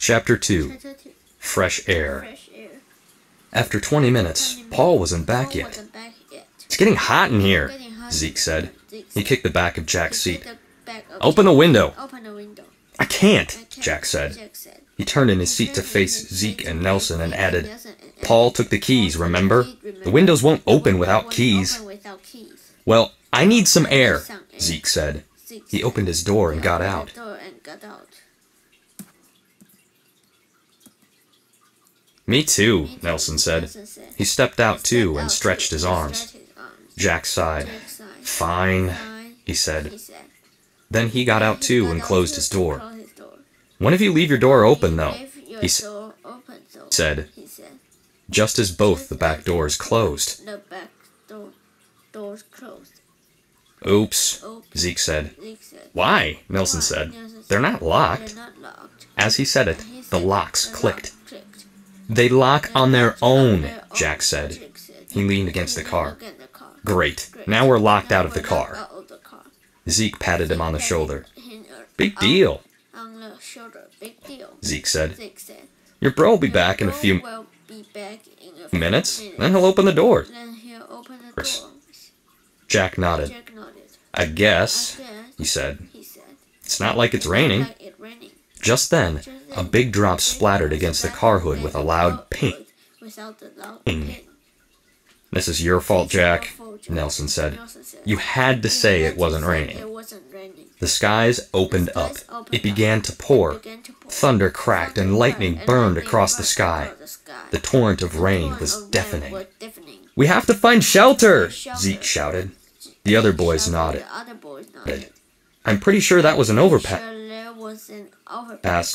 Chapter 2. Fresh Air. After 20 minutes, Paul wasn't back yet. "It's getting hot in here," Zeke said. He kicked the back of Jack's seat. "Open the window." "I can't," Jack said. He turned in his seat to face Zeke and Nelson and added, "Paul took the keys, remember? The windows won't open without keys." "Well, I need some air," Zeke said. He opened his door and got out. "Me too," Nelson said. He stepped out too and stretched his arms. Jack sighed. "Fine," he said. Then he got out too and closed his door. "When if you leave your door open, though?" he said, just as both the back doors closed. "Oops," Zeke said. "Why?" Nelson said. "They're not locked." As he said it, the locks clicked. "They lock on their own," Jack said. He leaned against the car. "Great. Now we're locked out of the car." Zeke patted him on the shoulder. "Big deal," Zeke said. "Your bro will be back in a few minutes, then he'll open the door." Jack nodded. "I guess," he said. "It's not like it's raining." Just then, a big drop splattered against the car hood with a loud ping. "This is your fault, Jack," Nelson said. "You had to say it wasn't raining." The skies opened up. It began to pour. Thunder cracked and lightning burned across the sky. The torrent of rain was deafening. "We have to find shelter!" Zeke shouted. The other boys nodded. "I'm pretty sure that was an overpass.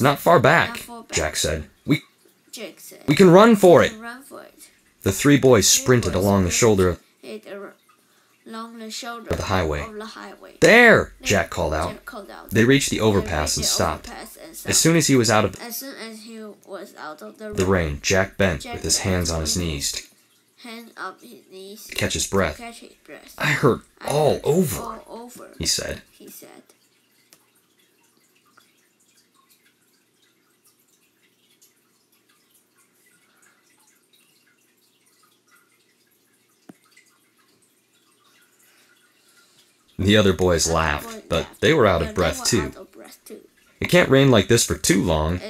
Not far back," Jack said. We can run for it." The three boys sprinted along the shoulder of the highway. "There!" Jack called out. They reached the overpass and stopped. As soon as he was out of the rain, Jack bent with his hands on his knees to catch his breath. "I hurt all over," he said. The other boys laughed, but they were out of breath too. "It can't rain like this for too long,"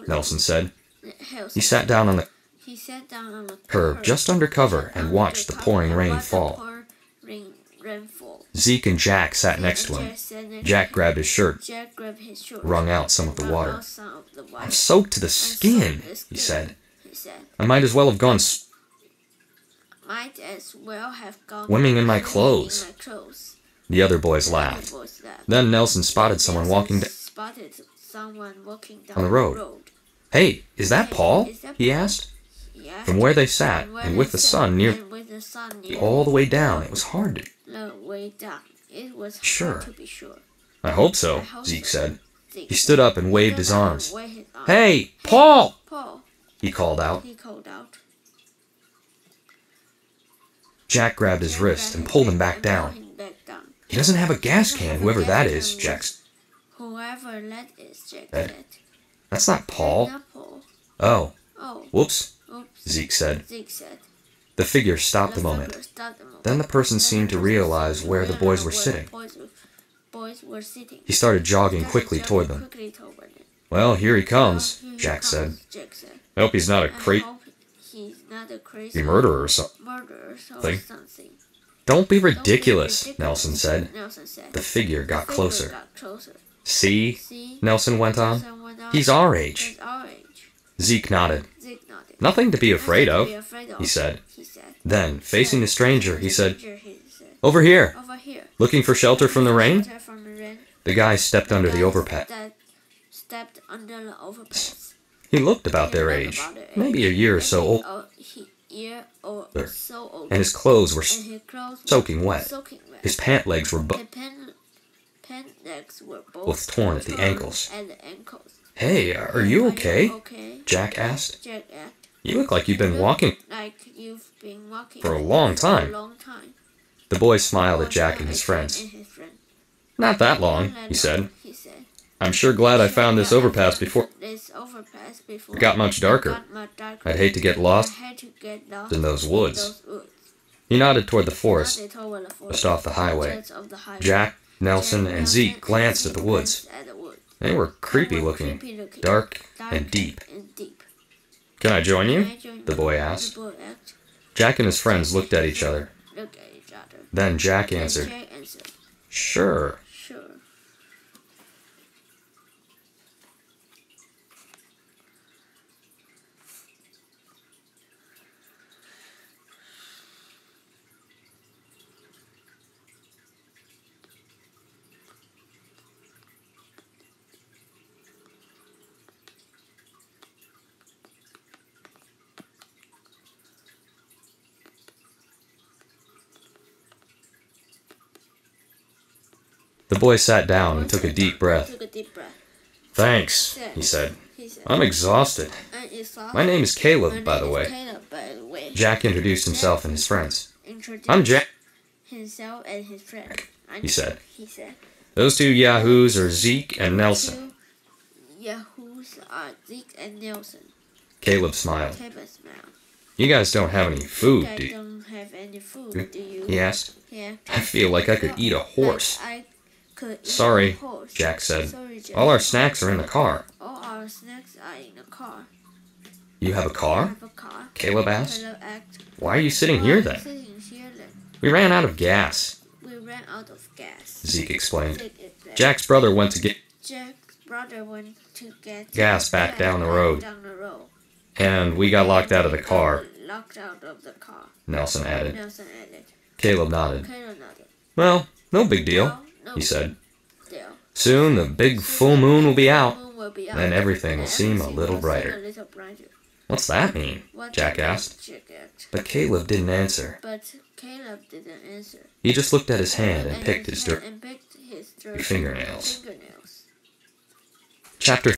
Nelson said. He sat down on the curb just under cover and watched the pouring rain fall. Zeke and Jack sat next to him. Jack grabbed his shirt, wrung out some of the water. "I'm soaked to the skin," he said. "I might as well have gone swimming in my clothes." The other boys laughed. Then Nelson spotted someone walking down the road. "Hey, is that Paul?" he asked. From where they sat, and with the sun near all the way down, it was hard to sure. "I hope so," Zeke said. He stood up and waved his arms. "Hey, Paul!" he called out. Jack grabbed his wrist and pulled him back down. "He doesn't have a gas can, whoever that is," Jack said. "That's not Paul." "Oh, whoops," Zeke said. The figure stopped a moment. Then the person seemed to realize where the boys were sitting. He started jogging quickly toward them. "Well, here he comes," Jack said. "I hope he's not a crazy murderer or something." "Don't be ridiculous," Nelson said. The figure got closer. "See?" Nelson went on. "He's our age." Zeke nodded. "Nothing to be afraid of," he said. Then, facing the stranger, he said, "Over here. Looking for shelter from the rain?" The guy stepped under the overpass. He looked about their age, maybe a year or so older, and his clothes were soaking wet. His pant legs were both torn at the ankles. "Hey, are you okay?" Jack asked. "You look like you've been walking for a long time." The boy smiled at Jack and his friends. "Not that long," he said. I'm sure glad I found this overpass before it got much darker. I'd hate to get lost in those woods. He nodded toward the forest, just off the highway. Jack, Nelson, and Zeke glanced at the woods. They were creepy looking, dark and deep. Can I join you? The boy asked. Jack and his friends looked at each other. Then Jack answered, "Sure." The boy sat down and took a deep breath. "Thanks," he said. "I'm exhausted. My name is Caleb, by the way." Jack introduced himself and his friends. "I'm Jack," he said. "Those two yahoos are Zeke and Nelson." Caleb smiled. "You guys don't have any food, do you?" he asked. "I feel like I could eat a horse." "Sorry," Jack said. "All our snacks are in the car." "You have a car?" Caleb asked. "Why are you sitting here then?" "We ran out of gas," Zeke explained. Jack's brother went to get gas back down the road, and we got locked out of the car, Nelson added. Caleb nodded. "Well, no big deal," he said. "Soon the big full moon will be out, then everything will seem a little brighter." "What's that mean?" Jack asked. But Caleb didn't answer. He just looked at his hand and picked his dirty fingernails. Chapter